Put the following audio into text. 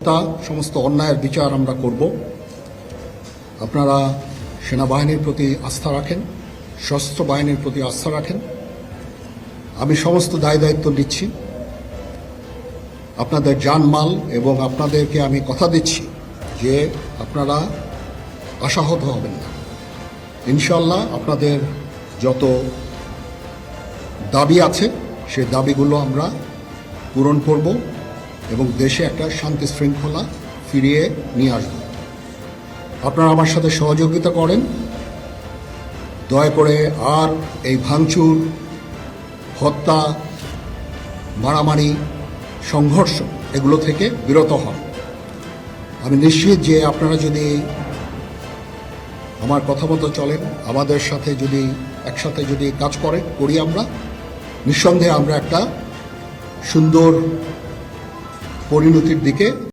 সমস্ত অন্যায়ের বিচার আমরা করব। আপনারা সেনাবাহিনীর প্রতি আস্থা রাখেন, সশস্ত্র বাহিনীর প্রতি আস্থা রাখেন। আমি সমস্ত দায়িত্ব নিচ্ছি। আপনাদের জানমাল এবং আপনাদেরকে আমি কথা দিচ্ছি যে আপনারা আশাহত হবেন না। ইনশাল্লাহ আপনাদের যত দাবি আছে সেই দাবিগুলো আমরা পূরণ করব এবং দেশে একটা শান্তি শৃঙ্খলা ফিরিয়ে নিয়ে আসব। আপনারা আমার সাথে সহযোগিতা করেন। দয়া করে আর এই ভাঙচুর, হত্যা, মারামারি, সংঘর্ষ এগুলো থেকে বিরত হন। আমি নিশ্চিত যে আপনারা যদি আমার কথা মতো চলেন, আমাদের সাথে যদি একসাথে যদি কাজ করি আমরা, নিঃসন্দেহে আমরা একটা সুন্দর পরিণতির দিকে